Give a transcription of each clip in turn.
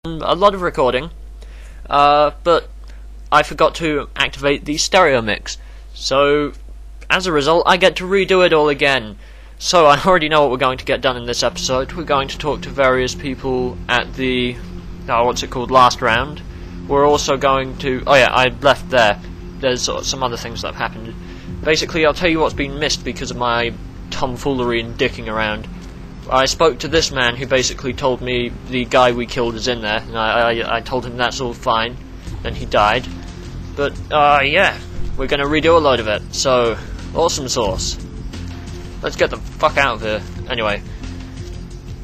a lot of recording, but I forgot to activate the stereo mix, so as a result I get to redo it all again. So I already know what we're going to get done in this episode. We're going to talk to various people at the last round. We're also going to, I left there, there's some other things that have happened. Basically I'll tell you what's been missed because of my tomfoolery and dicking around. I spoke to this man who basically told me the guy we killed is in there, and I told him that's all fine. Then he died. But, yeah, we're gonna redo a load of it, so, awesome sauce. Let's get the fuck out of here. Anyway.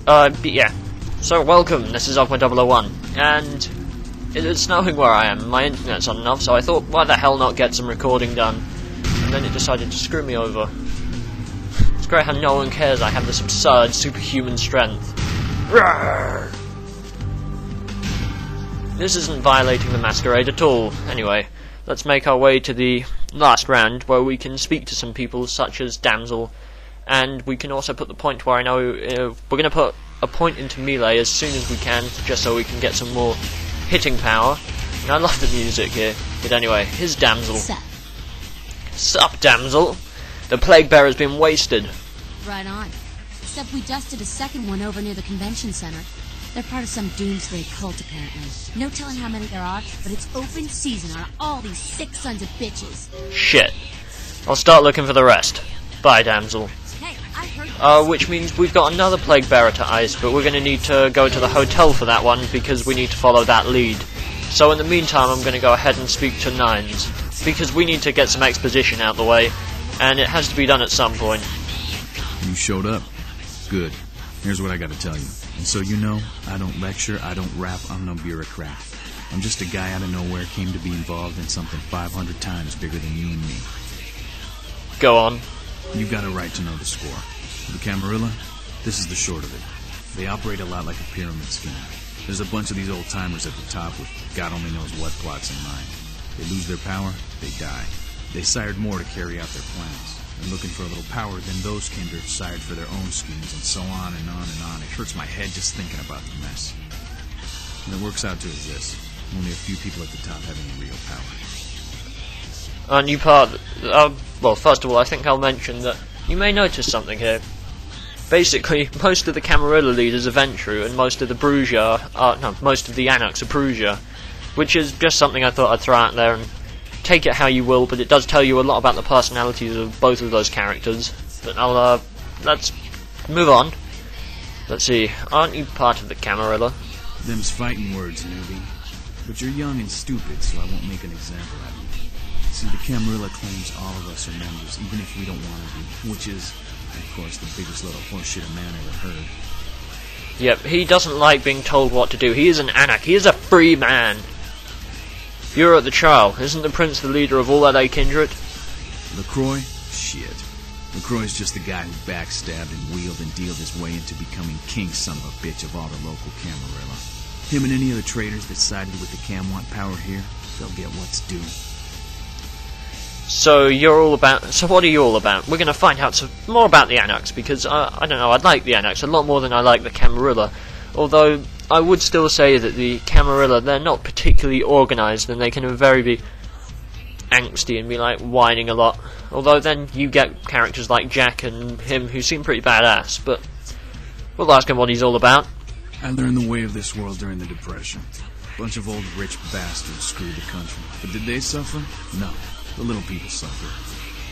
Yeah. So, welcome, this is Aqua 001, and it's snowing where I am, my internet's on and off, so I thought, why the hell not get some recording done? And then it decided to screw me over. It's great how no one cares I have this absurd superhuman strength. Rawr! This isn't violating the Masquerade at all. Anyway, let's make our way to the last round where we can speak to some people such as Damsel, and we can also put the point where I know we're going to put a point into melee as soon as we can, just so we can get some more hitting power. And I love the music here. But anyway, here's Damsel. Sup, Damsel? The plague bearer's been wasted. Right on. Except we dusted a second one over near the convention center. They're part of some doomsday cult, apparently. No telling how many there are, but it's open season on all these sick sons of bitches. Shit. I'll start looking for the rest. Bye, Damsel. Hey, I heard which means we've got another plague bearer to ice, but we're going to need to go to the hotel for that one because we need to follow that lead. So in the meantime, I'm going to go ahead and speak to Nines, because we need to get some exposition out the way, and it has to be done at some point. You showed up. Good. Here's what I gotta tell you. And so you know, I don't lecture, I don't rap, I'm no bureaucrat. I'm just a guy out of nowhere came to be involved in something 500 times bigger than you and me. Go on. You got a right to know the score. The Camarilla, this is the short of it. They operate a lot like a pyramid scheme. There's a bunch of these old-timers at the top with God only knows what plots in mind. They lose their power, they die. They sired more to carry out their plans. And looking for a little power, then those kindred sired for their own schemes, and so on and on and on. It hurts my head just thinking about the mess. And it works out to is this. Only a few people at the top having real power. New part. Well, first of all, I think I'll mention that you may notice something here. Basically, most of the Camarilla leaders are Ventru, and most of the most of the Anarchs are Perugia, which is just something I thought I'd throw out there, and take it how you will, but it does tell you a lot about the personalities of both of those characters. But let's move on. Let's see, aren't you part of the Camarilla? Them's fighting words, newbie. But you're young and stupid, so I won't make an example out of you. See, the Camarilla claims all of us are members, even if we don't want to be, which is, of course, the biggest little horseshit a man ever heard. Yep, he doesn't like being told what to do. He is an Anarch. He is a free man. You're at the trial. Isn't the prince the leader of all LA kindred? LaCroix? Shit. LaCroix's just the guy who backstabbed and wheeled and dealed his way into becoming king son of a bitch of all the local Camarilla. Him and any other traitors that sided with the Cam want power here, they'll get what's due. So what are you all about? We're going to find out some more about the Anarchs, because, I don't know, I like the Anarchs a lot more than I like the Camarilla. Although, I would still say that the Camarilla, they're not particularly organised, and they can very be angsty and be like whining a lot. Although then you get characters like Jack and him who seem pretty badass, but we'll ask him what he's all about. I learned the way of this world during the Depression. A bunch of old rich bastards screwed the country. But did they suffer? No. The little people suffer.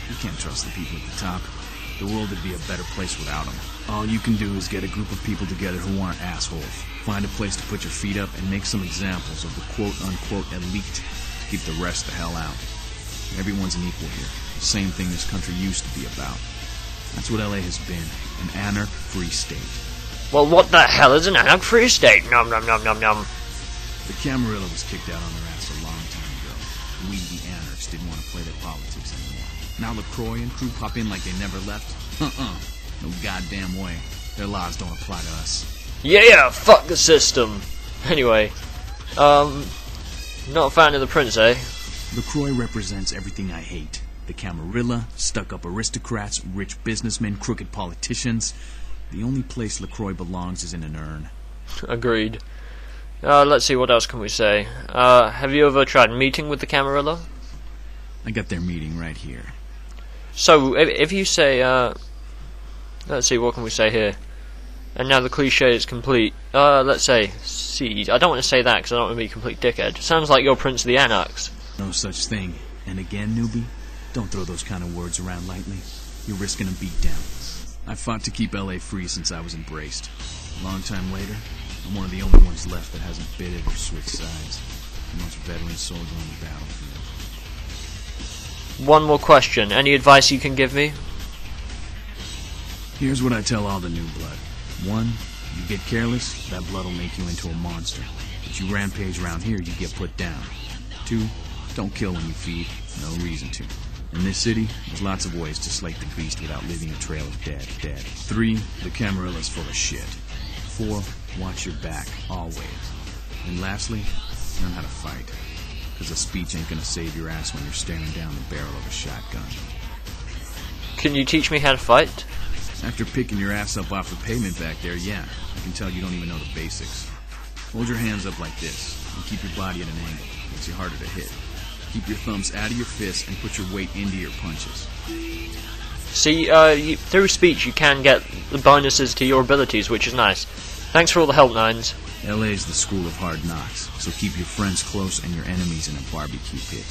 You can't trust the people at the top. The world would be a better place without them. All you can do is get a group of people together who aren't assholes. Find a place to put your feet up and make some examples of the quote-unquote elite to keep the rest the hell out. Everyone's an equal here. The same thing this country used to be about. That's what LA has been. An anarch-free state. Well, what the hell is an anarch-free state? Nom nom nom nom nom. The Camarilla was kicked out on their ass a long time ago. We, the anarchs, didn't want to play their politics anymore. Now LaCroix and crew pop in like they never left? No goddamn way. Their laws don't apply to us. Yeah, fuck the system. Anyway, not a fan of the prince, eh? LaCroix represents everything I hate. The Camarilla, stuck-up aristocrats, rich businessmen, crooked politicians. The only place LaCroix belongs is in an urn. Agreed. Let's see, what else can we say? Have you ever tried meeting with the Camarilla? I got their meeting right here. So, if you say, let's see, what can we say here? And now the cliche is complete. Let's say, siege. I don't want to say that because I don't want to be a complete dickhead. Sounds like you're Prince of the Anarchs. No such thing. And again, newbie, don't throw those kind of words around lightly. You're risking a beatdown. I fought to keep LA free since I was embraced. A long time later, I'm one of the only ones left that hasn't bidded or switched sides. The most veteran soldier on the battlefield. One more question. Any advice you can give me? Here's what I tell all the new blood. 1, you get careless, that blood will make you into a monster. If you rampage around here, you get put down. 2, don't kill when you feed. No reason to. In this city, there's lots of ways to slake the beast without leaving a trail of dead. 3, the Camarilla's full of shit. 4, watch your back, always. And lastly, learn how to fight. Because a speech ain't gonna save your ass when you're staring down the barrel of a shotgun. Can you teach me how to fight? After picking your ass up off the pavement back there, yeah, I can tell you don't even know the basics. Hold your hands up like this, and keep your body at an angle. Makes you harder to hit. Keep your thumbs out of your fists and put your weight into your punches. See, through speech you can get the bonuses to your abilities, which is nice. Thanks for all the help, Nines. LA's the school of hard knocks, so keep your friends close and your enemies in a barbecue pit.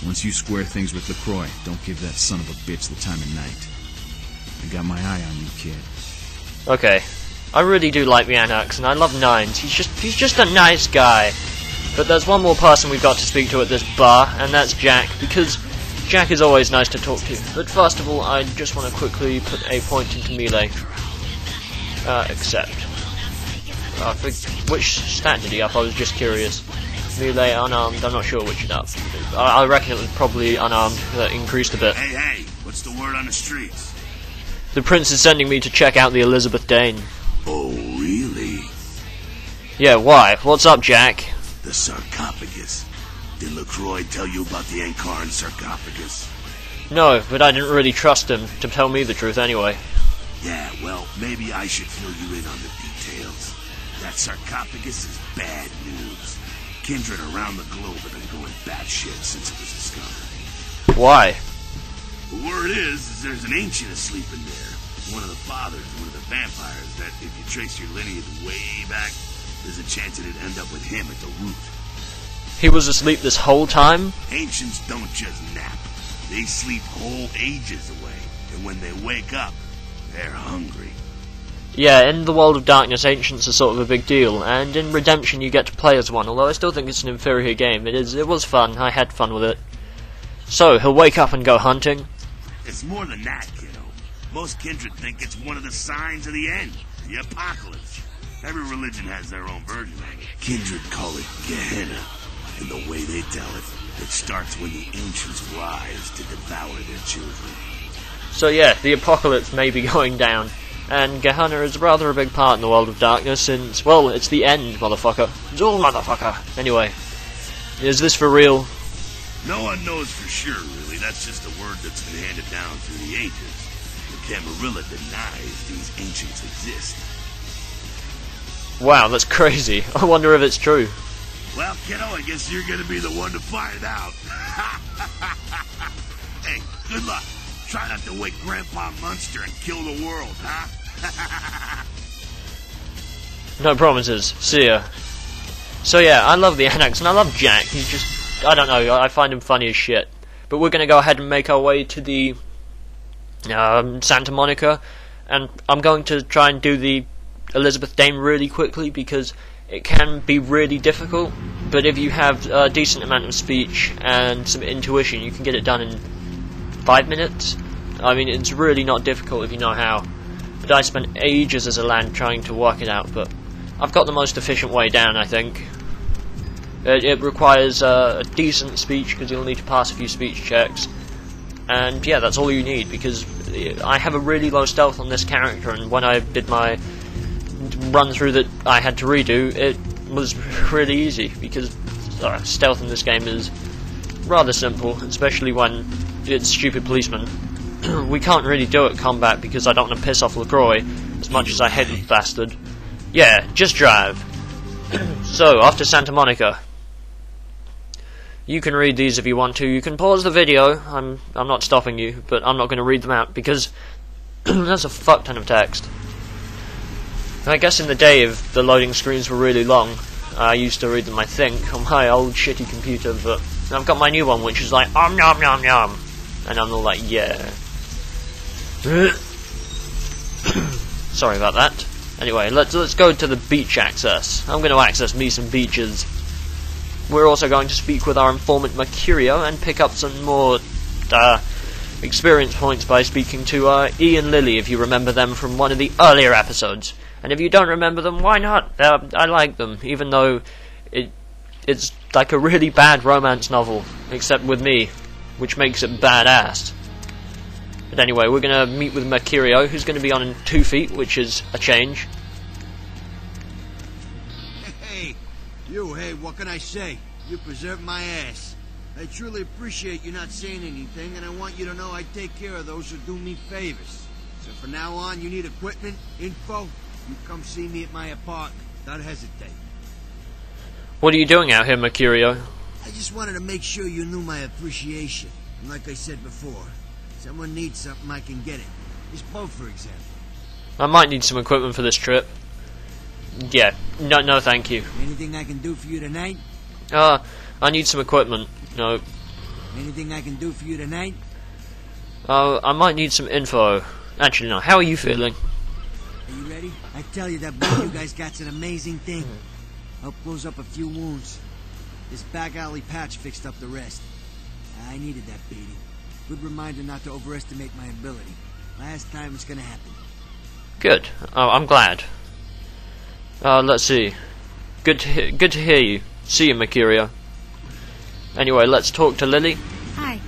Once you square things with LaCroix, don't give that son of a bitch the time of night. I got my eye on you, kid. Okay. I really do like the Anarchs, and I love Nines. He's just a nice guy. But there's one more person we've got to speak to at this bar, and that's Jack, because Jack is always nice to talk to. But first of all, I just want to quickly put a point into melee. Accept. Which stat did he up? I was just curious. Melee, unarmed, I'm not sure which is up. I reckon it was probably unarmed, that increased a bit. Hey, what's the word on the streets? The prince is sending me to check out the Elizabeth Dane. Oh, really? Yeah, why? What's up, Jack? The sarcophagus. Did LaCroix tell you about the Ankaran sarcophagus? No, but I didn't really trust him to tell me the truth anyway. Yeah, well, maybe I should fill you in on the details. That sarcophagus is bad news. Kindred around the globe have been going batshit since it was discovered. Why? The word is there's an ancient asleep in there. One of the fathers, one of the vampires, that if you trace your lineage way back, there's a chance it'd end up with him at the root. He was asleep this whole time? Ancients don't just nap. They sleep whole ages away. And when they wake up, they're hungry. Yeah, in the World of Darkness, Ancients are sort of a big deal, and in Redemption you get to play as one, although I still think it's an inferior game. It was fun, I had fun with it. So, he'll wake up and go hunting? It's more than that, kiddo. Most kindred think it's one of the signs of the end, the apocalypse. Every religion has their own version of it. Kindred call it Gehenna, and the way they tell it, it starts when the ancients rise to devour their children. So yeah, the apocalypse may be going down, and Gehenna is rather a big part in the World of Darkness since, well, it's the end, motherfucker. Zool, motherfucker. Anyway, is this for real? No one knows for sure, really. That's just a word that's been handed down through the ages. The Camarilla denies these ancients exist. Wow, that's crazy. I wonder if it's true. Well, kiddo, I guess you're gonna be the one to find out. Hey, good luck. Try not to wake Grandpa Munster and kill the world, huh? No promises. See ya. So yeah, I love the Anarchs, and I love Jack. He's just, I don't know, I find him funny as shit. But we're gonna go ahead and make our way to the Santa Monica, and I'm going to try and do the Elizabeth Dane really quickly because it can be really difficult, but if you have a decent amount of speech and some intuition, you can get it done in 5 minutes. I mean, it's really not difficult if you know how, but I spent ages as a lad trying to work it out, but I've got the most efficient way down, I think. It requires a decent speech because you'll need to pass a few speech checks, and yeah, that's all you need, because I have a really low stealth on this character, and when I did my run through that I had to redo, it was really easy, because stealth in this game is rather simple, especially when it's stupid policemen. We can't really do it combat because I don't want to piss off LaCroix as much as I hate the bastard. Yeah, just drive. So, after Santa Monica. You can read these if you want to. You can pause the video. I'm not stopping you, but I'm not going to read them out because that's a fuck ton of text. I guess in the day, if the loading screens were really long, I used to read them, I think, on my old shitty computer, but I've got my new one, which is like, nom nom nom, and I'm all like, yeah. Sorry about that. Anyway, let's go to the beach access. I'm going to access me some beaches. We're also going to speak with our informant Mercurio and pick up some more experience points by speaking to E and Lily, if you remember them from one of the earlier episodes. And if you don't remember them, why not? I like them, even though it's like a really bad romance novel, except with me, which makes it badass. But anyway, we're going to meet with Mercurio, who's going to be on 2 feet, which is a change. Hey, what can I say? You preserved my ass. I truly appreciate you not saying anything, and I want you to know I take care of those who do me favors. So from now on, you need equipment, info, you come see me at my apartment. Don't hesitate. What are you doing out here, Mercurio? I just wanted to make sure you knew my appreciation. And like I said before, someone needs something, I can get it. This boat, for example. I might need some equipment for this trip. Yeah, no thank you. Anything I can do for you tonight? I need some equipment. No. Anything I can do for you tonight? I might need some info. Actually, no. How are you feeling? Are you ready? I tell you, that boat you guys got's an amazing thing. Helped close up a few wounds. This back alley patch fixed up the rest. I needed that beating. Good reminder not to overestimate my ability. Last time it's gonna happen. Good. Oh, I'm glad. Let's see. Good to hear you. See you, Mercurio. Anyway, let's talk to Lily. Hi.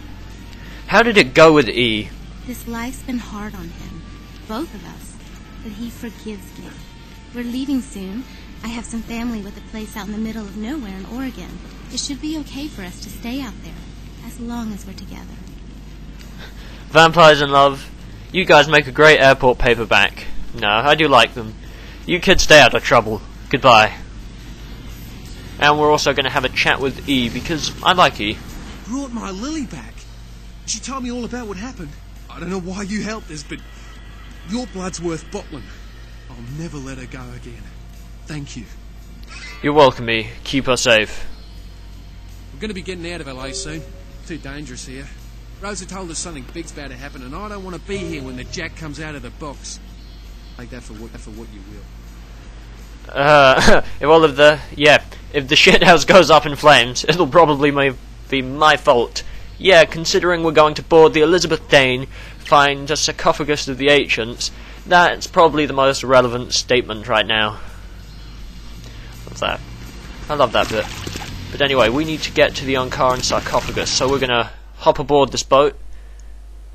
How did it go with E? This life's been hard on him. Both of us. But he forgives me. We're leaving soon. I have some family with a place out in the middle of nowhere in Oregon. It should be okay for us to stay out there, as long as we're together. Vampires in Love. You guys make a great airport paperback. No, I do like them. You kids stay out of trouble. Goodbye. And we're also going to have a chat with E, because I like E. Brought my Lily back. She told me all about what happened. I don't know why you helped us, but your blood's worth bottling. I'll never let her go again. Thank you. You're welcome, E. Keep her safe. We're going to be getting out of LA soon. Too dangerous here. Rosa told us something big's about to happen, and I don't want to be here when the jack comes out of the box. Take that for what you will. If the shithouse goes up in flames, it'll probably be my fault. Yeah, considering we're going to board the Elizabeth Dane, find a sarcophagus of the ancients, that's probably the most relevant statement right now. What's that? I love that bit. But anyway, we need to get to the Onkaran sarcophagus, so we're gonna hop aboard this boat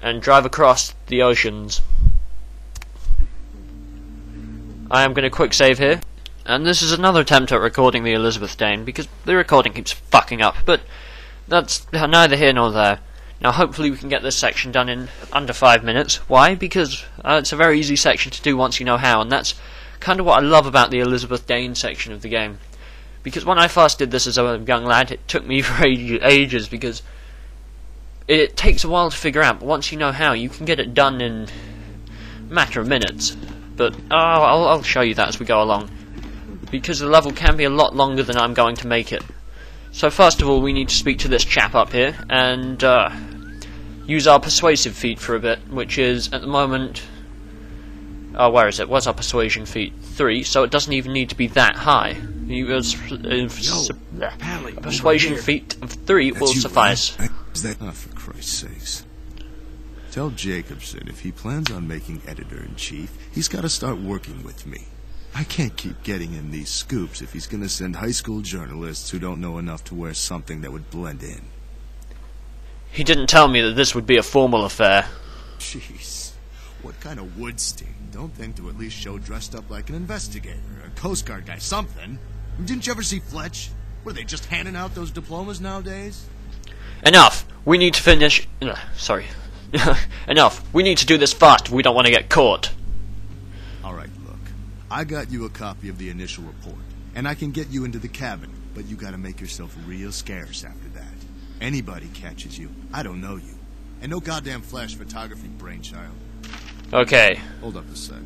and drive across the oceans. I am going to quick save here, and this is another attempt at recording the Elizabeth Dane, because the recording keeps fucking up, but that's neither here nor there. Now hopefully we can get this section done in under 5 minutes. Why? Because it's a very easy section to do once you know how, and that's kind of what I love about the Elizabeth Dane section of the game. Because when I first did this as a young lad, it took me for ages, because it takes a while to figure out, but once you know how, you can get it done in a matter of minutes. But I'll show you that as we go along, because the level can be a lot longer than I'm going to make it. So first of all, we need to speak to this chap up here and use our persuasive feat for a bit, which is at the moment, where is it? What's our persuasion feat? 3, so it doesn't even need to be that high. A persuasion feat of 3 will suffice. For Christ's sakes. Tell Jacobson if he plans on making editor-in-chief, he's got to start working with me. I can't keep getting him these scoops if he's going to send high school journalists who don't know enough to wear something that would blend in. He didn't tell me that this would be a formal affair. Jeez. What kind of Woodstein don't think to at least show dressed up like an investigator, a Coast Guard guy, something? Didn't you ever see Fletch? Were they just handing out those diplomas nowadays? Enough! We need to finish... sorry. Enough. We need to do this fast if we don't want to get caught. Alright, look. I got you a copy of the initial report. and I can get you into the cabin, but you gotta make yourself real scarce after that. Anybody catches you, I don't know you. And no goddamn flash photography, brainchild. Okay. Hold up a sec.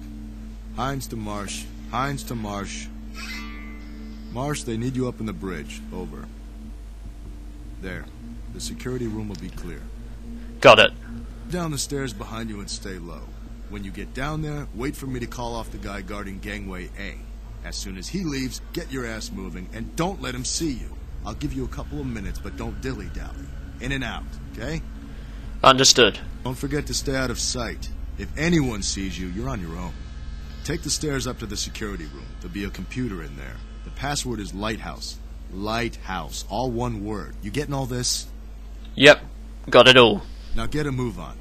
Hines to Marsh. Hines to Marsh. Marsh, they need you up in the bridge. Over. There. The security room will be clear. Got it. Down the stairs behind you and stay low. When you get down there, wait for me to call off the guy guarding gangway A. As soon as he leaves, get your ass moving, and don't let him see you. I'll give you a couple of minutes, but don't dilly-dally. In and out, okay? Understood. Don't forget to stay out of sight. If anyone sees you, you're on your own. Take the stairs up to the security room. There'll be a computer in there. The password is Lighthouse. Lighthouse. All one word. You getting all this? Yep. Got it all. Now get a move on.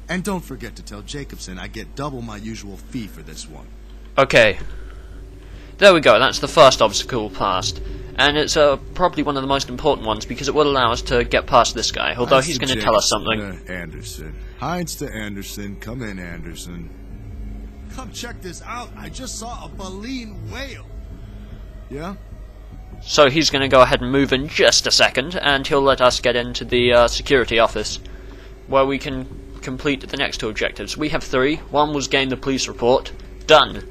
And don't forget to tell Jacobson I get double my usual fee for this one. Okay. There we go. That's the first obstacle passed. And it's probably one of the most important ones because it will allow us to get past this guy, although Hines he's to going to tell us something. Anderson. Hines to Anderson. Come in, Anderson. Come check this out. I just saw a baleen whale. Yeah? So he's going to go ahead and move in just a second, and he'll let us get into the security office, where we can complete the next two objectives. We have 3. One was gain the police report. Done.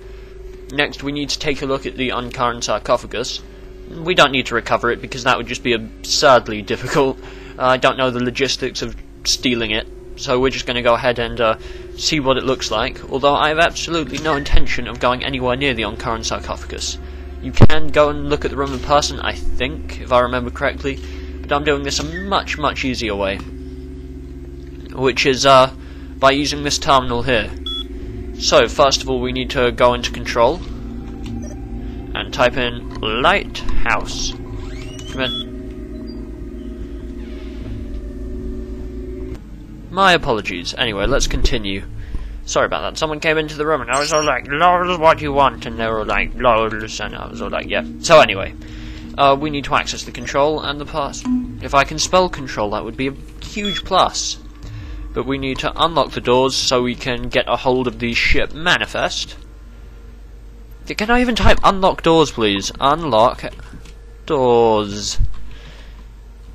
Next, we need to take a look at the uncurrent sarcophagus. We don't need to recover it, because that would just be absurdly difficult. I don't know the logistics of stealing it, so we're just going to go ahead and see what it looks like, although I have absolutely no intention of going anywhere near the uncurrent sarcophagus. You can go and look at the room in person, I think, if I remember correctly, but I'm doing this a much, much easier way, which is by using this terminal here. So, first of all, we need to go into control and type in Lighthouse. Come in. My apologies. Anyway, let's continue. Sorry about that. Someone came into the room and I was all like, "Lol, what do you want?" And they were like, "Lol," and I was all like, "Yeah." So anyway, we need to access the control and the pass. If I can spell control, that would be a huge plus. But we need to unlock the doors so we can get a hold of the ship manifest. Can I even type unlock doors, please? Unlock doors.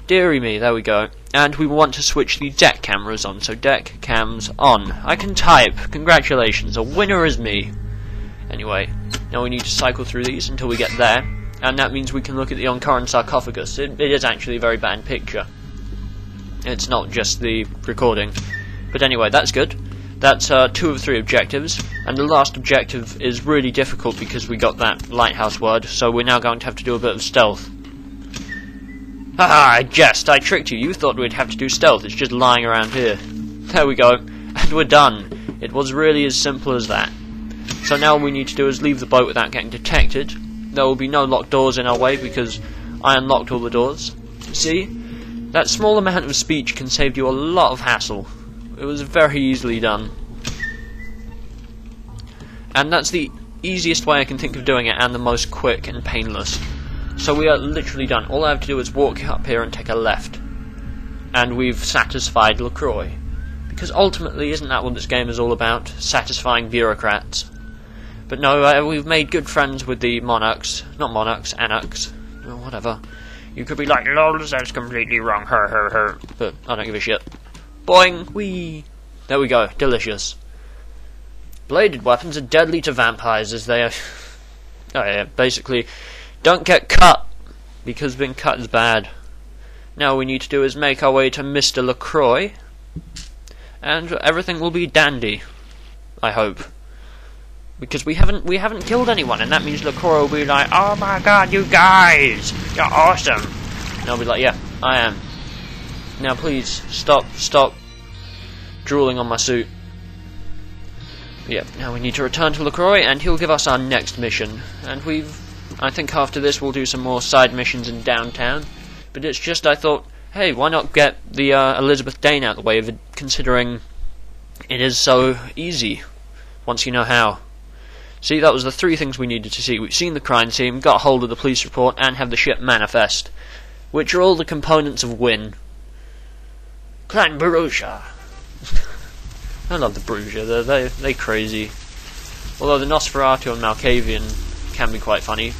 Deary me, there we go. And we want to switch the deck cameras on, so deck cams on. I can type. Congratulations, a winner is me. Anyway, now we need to cycle through these until we get there, and that means we can look at the uncurrent sarcophagus. It is actually a very bad picture. It's not just the recording. But anyway, that's good. That's 2 of 3 objectives, and the last objective is really difficult because we got that lighthouse word, so we're now going to have to do a bit of stealth. Haha, I jest, I tricked you. You thought we'd have to do stealth, it's just lying around here. There we go, and we're done. It was really as simple as that. So now all we need to do is leave the boat without getting detected. There will be no locked doors in our way because I unlocked all the doors. See? That small amount of speech can save you a lot of hassle. It was very easily done. And that's the easiest way I can think of doing it, and the most quick and painless. So we are literally done. All I have to do is walk up here and take a left. And we've satisfied LaCroix. Because ultimately, isn't that what this game is all about? Satisfying bureaucrats. But no, we've made good friends with the monarchs. Not monarchs, anarchs. Or whatever. You could be like, "Lol, that's completely wrong, her, her, her." But I don't give a shit. Boing! Whee! There we go, delicious. Bladed weapons are deadly to vampires as they are... Oh yeah, basically, don't get cut, because being cut is bad. Now all we need to do is make our way to Mr. LaCroix, and everything will be dandy. I hope. Because we haven't killed anyone, and that means LaCroix will be like, "Oh my god, you guys! You're awesome!" And I'll be like, "Yeah, I am." Now please, stop drooling on my suit. Yeah, now we need to return to LaCroix, and he'll give us our next mission. And I think after this we'll do some more side missions in downtown. But it's just, I thought, hey, why not get the Elizabeth Dane out of the way of it, considering it is so easy, once you know how. See, that was the 3 things we needed to see. We've seen the crime scene, got hold of the police report, and have the ship manifest. Which are all the components of win. Clan Borussia. I love the Borussia, they're crazy. Although the Nosferatu and Malkavian can be quite funny.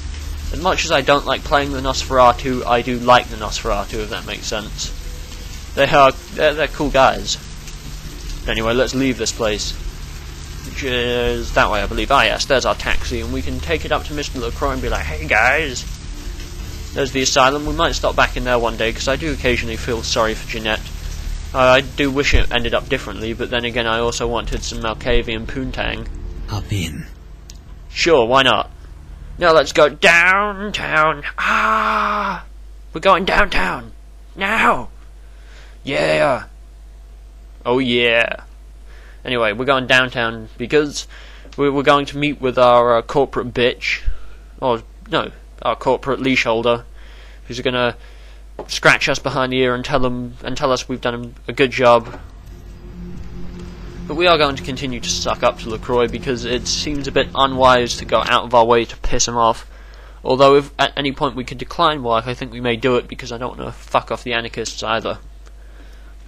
As much as I don't like playing the Nosferatu, I do like the Nosferatu, if that makes sense. They're cool guys. But anyway, let's leave this place. Which is that way, I believe. Ah yes, there's our taxi, and we can take it up to Mr. LaCroix and be like, hey guys, there's the asylum. We might stop back in there one day, because I do occasionally feel sorry for Jeanette. I do wish it ended up differently, but then again I also wanted some Malkavian poontang. Hop in. Sure, why not? Now let's go downtown. Ah! We're going downtown. Now! Yeah! Oh yeah. Anyway, we're going downtown because we're going to meet with our corporate bitch. Or, no, our corporate leaseholder, who's gonna scratch us behind the ear and tell us we've done a good job. But we are going to continue to suck up to LaCroix because it seems a bit unwise to go out of our way to piss him off. Although if at any point we could decline work, I think we may do it because I don't want to fuck off the anarchists either.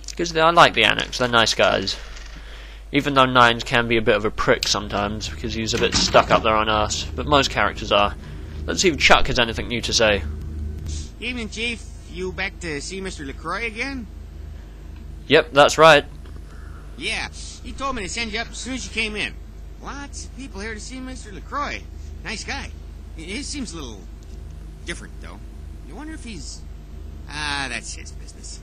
Because I like the anarchs, they're nice guys. Even though Nines can be a bit of a prick sometimes because he's a bit stuck up there on us. But most characters are. Let's see if Chuck has anything new to say. Evening, Chief. You back to see Mr. LaCroix again? Yep, that's right. Yeah, he told me to send you up as soon as you came in. Lots of people here to see Mr. LaCroix. Nice guy. He seems a little different, though. You wonder if he's... that's his business.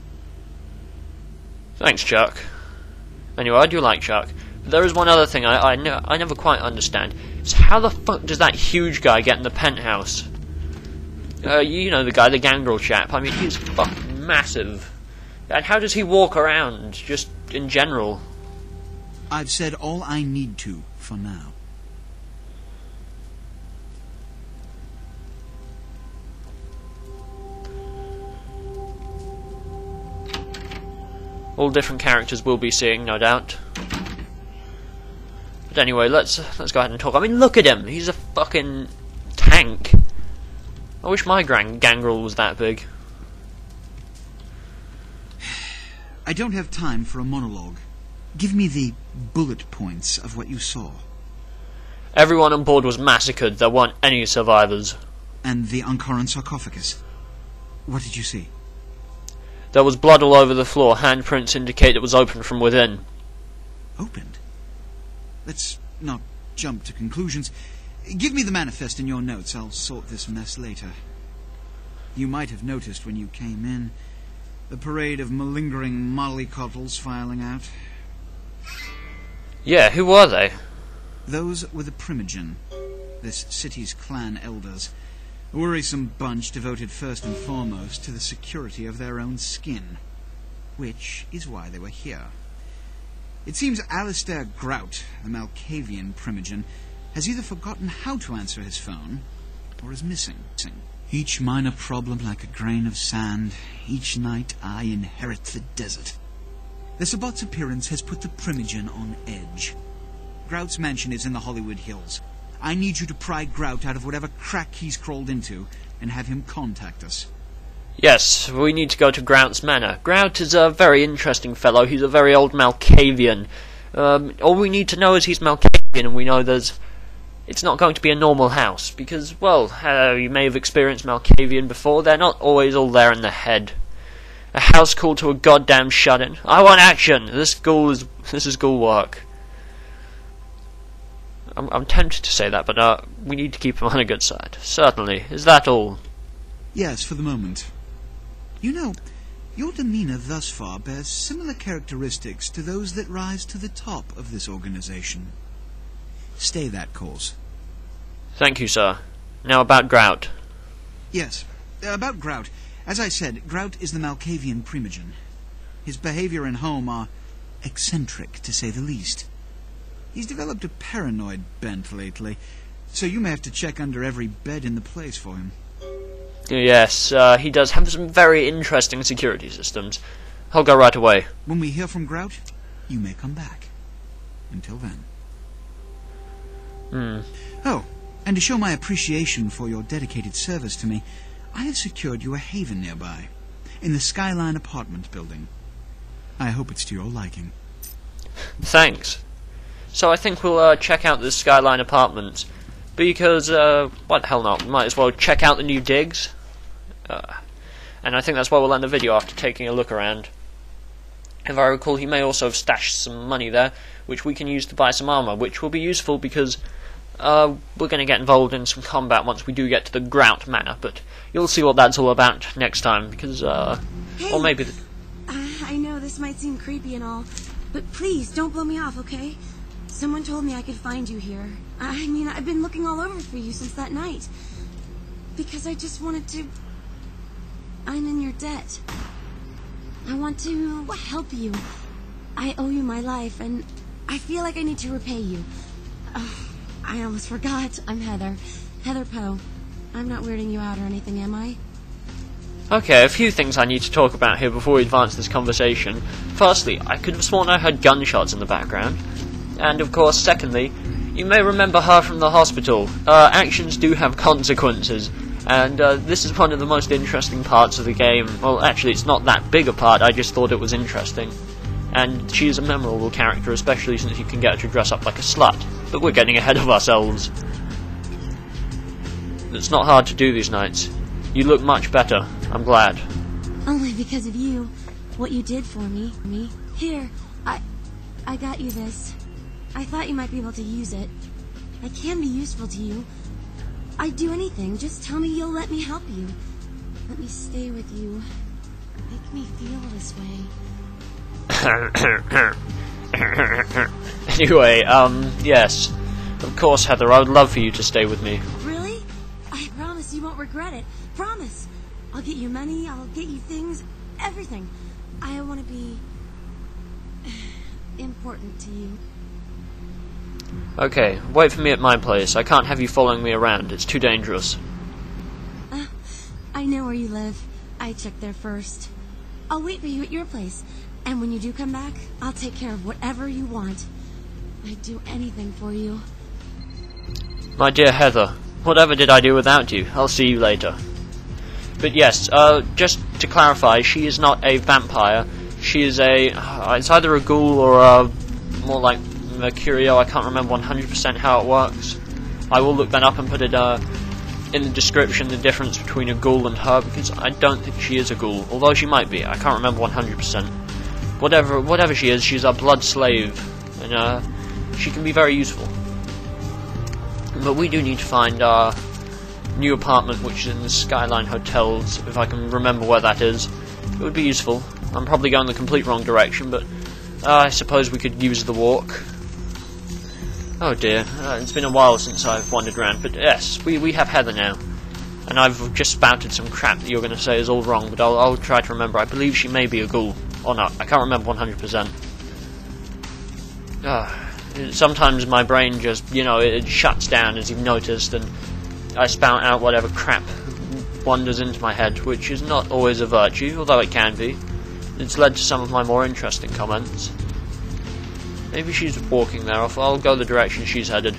Thanks, Chuck. Anyway, I do like Chuck. But there is one other thing I never quite understand. It's how the fuck does that huge guy get in the penthouse? You know the guy, the gangrel chap. I mean, he's fucking massive. And how does he walk around, just in general? I've said all I need to, for now. All different characters we'll be seeing, no doubt. But anyway, let's go ahead and talk. I mean, look at him. He's a fucking tank. I wish my gangrel was that big. I don't have time for a monologue. Give me the bullet points of what you saw. Everyone on board was massacred. There weren't any survivors. And the Ankaran sarcophagus. What did you see? There was blood all over the floor. Handprints indicate it was open from within. Opened? Let's not jump to conclusions. Give me the manifest in your notes. I'll sort this mess later. You might have noticed when you came in the parade of malingering mollycoddles filing out. Yeah, who were they? Those were the Primogen, this city's clan elders. A worrisome bunch devoted first and foremost to the security of their own skin. Which is why they were here. It seems Alistair Grout, the Malkavian Primogen, has either forgotten how to answer his phone, or is missing. Each minor problem like a grain of sand. Each night I inherit the desert. The Sabbat's appearance has put the Primogen on edge. Grout's mansion is in the Hollywood Hills. I need you to pry Grout out of whatever crack he's crawled into, and have him contact us. Yes, we need to go to Grout's manor. Grout is a very interesting fellow. He's a very old Malkavian. All we need to know is he's Malkavian, and we know it's not going to be a normal house, because, well, you may have experienced Malkavian before. They're not always all there in the head. A house called to a goddamn shut-in. I want action! This is ghoul work. I'm tempted to say that, but we need to keep him on a good side. Certainly. Is that all? Yes, for the moment. You know, your demeanor thus far bears similar characteristics to those that rise to the top of this organization. Stay that course. Thank you, sir. Now about Grout. Yes, about Grout. As I said, Grout is the Malkavian Primogen. His behavior and home are eccentric, to say the least. He's developed a paranoid bent lately, so you may have to check under every bed in the place for him. Yes, he does have some very interesting security systems. I'll go right away. When we hear from Grout, you may come back. Until then. Oh, and to show my appreciation for your dedicated service to me, I have secured you a haven nearby, in the Skyline apartment building. I hope it's to your liking. Thanks. So I think we'll check out the Skyline apartments. because, why the hell not? We might as well check out the new digs. And I think that's why we'll end the video, after taking a look around. If I recall, he may also have stashed some money there, which we can use to buy some armor, which will be useful because we're going to get involved in some combat once we do get to the Grout Manor, but you'll see what that's all about next time, because, hey, or maybe... I know this might seem creepy and all, but please, don't blow me off, okay? Someone told me I could find you here. I mean, I've been looking all over for you since that night. Because I just wanted to... I'm in your debt. I want to help you. I owe you my life, and I feel like I need to repay you. I almost forgot. I'm Heather. Heather Poe. I'm not weirding you out or anything, am I? Okay, a few things I need to talk about here before we advance this conversation. Firstly, I could have sworn I heard gunshots in the background. And of course, secondly, you may remember her from the hospital. Actions do have consequences. And this is one of the most interesting parts of the game. Well, actually, it's not that big a part, I just thought it was interesting. And she's a memorable character, especially since you can get her to dress up like a slut. But we're getting ahead of ourselves. It's not hard to do these nights. You look much better. I'm glad. Only because of you. What you did for me. Here, I got you this. I thought you might be able to use it. I can be useful to you. I'd do anything. Just tell me you'll let me help you. Let me stay with you. Make me feel this way. Anyway, yes. Of course, Heather, I would love for you to stay with me. Really? I promise you won't regret it. Promise. I'll get you money, I'll get you things, everything. I want to be... important to you. Okay, wait for me at my place. I can't have you following me around. It's too dangerous. I know where you live. I checked there first. I'll wait for you at your place. And when you do come back, I'll take care of whatever you want. I'd do anything for you. My dear Heather, whatever did I do without you? I'll see you later. But yes, just to clarify, she is not a vampire. She is it's either a ghoul or a more like Mercurio. I can't remember 100% how it works. I will look that up and put it in the description, the difference between a ghoul and her, because I don't think she is a ghoul, although she might be. I can't remember 100%. Whatever she is, she's a blood slave, and she can be very useful. But we do need to find our new apartment, which is in the Skyline Hotels, if I can remember where that is. It would be useful. I'm probably going the complete wrong direction, but I suppose we could use the walk. Oh dear, it's been a while since I've wandered around, but yes, we have Heather now. And I've just spouted some crap that you're going to say is all wrong, but I'll try to remember. I believe she may be a ghoul, or not. I can't remember 100%. Sometimes my brain just, it shuts down, as you've noticed, and I spout out whatever crap wanders into my head, which is not always a virtue, although it can be. It's led to some of my more interesting comments. Maybe she's walking there. I'll go the direction she's headed.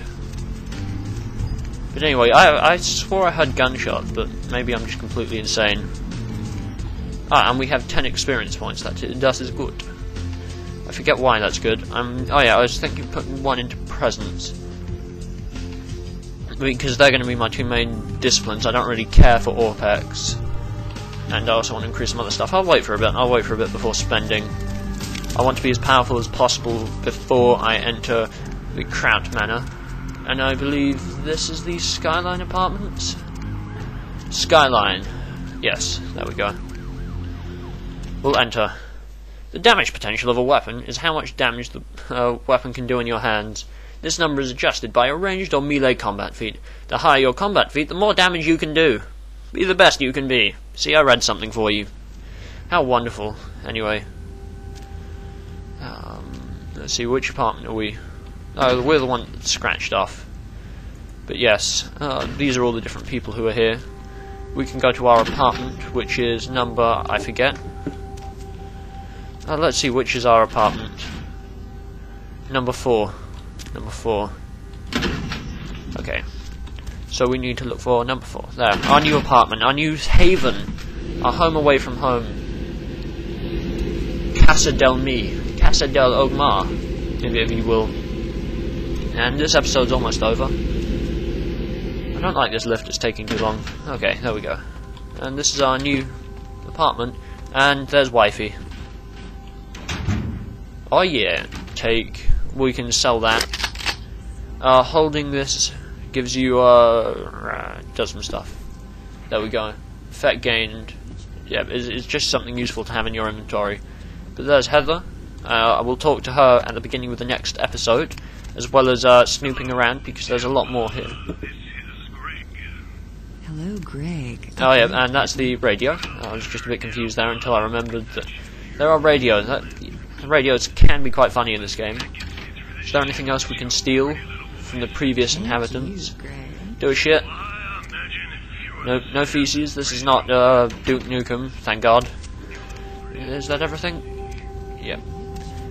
But anyway, I swore I heard gunshots, but maybe I'm just completely insane. And we have 10 experience points. That is good. I forget why that's good. Oh yeah, I was thinking of putting one into presence, because they're going to be my two main disciplines. I don't really care for Orpex, and I also want to increase some other stuff. I'll wait for a bit before spending. I want to be as powerful as possible before I enter the Grout Manor. And I believe this is the Skyline Apartments? Skyline. Yes, there we go. We'll enter. The damage potential of a weapon is how much damage the weapon can do in your hands. This number is adjusted by your ranged or melee combat feat. The higher your combat feat, the more damage you can do. Be the best you can be. See, I read something for you. How wonderful. Anyway. Let's see, which apartment are we? Oh, we're the one that's scratched off. But yes, these are all the different people who are here. We can go to our apartment, which is number... I forget. Let's see, which is our apartment. Number 4. Number 4. Okay. So we need to look for number 4. There. Our new apartment. Our new haven. Our home away from home. Casa del Ogmar, if you will. And this episode's almost over. don't like this lift, it's taking too long. Okay, there we go. And this is our new apartment, and there's wifey. Oh yeah, we can sell that. Holding this gives you, does some stuff. There we go. Effect gained. Yeah, it's just something useful to have in your inventory. But there's Heather. I will talk to her at the beginning of the next episode, as well as snooping around, because there's a lot more here. Hello, Greg. Oh yeah, and that's the radio. I was just a bit confused there until I remembered that there are radios. Radios can be quite funny in this game. Is there anything else we can steal from the previous inhabitants? Do a shit. No feces. This is not Duke Nukem, thank God. Is that everything? Yep.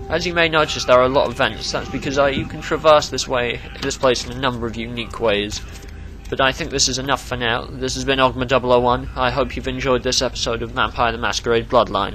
As you may notice, there are a lot of vents. That's because you can traverse this place in a number of unique ways. But I think this is enough for now. This has been Ogma 001. I hope you've enjoyed this episode of Vampire the Masquerade Bloodlines.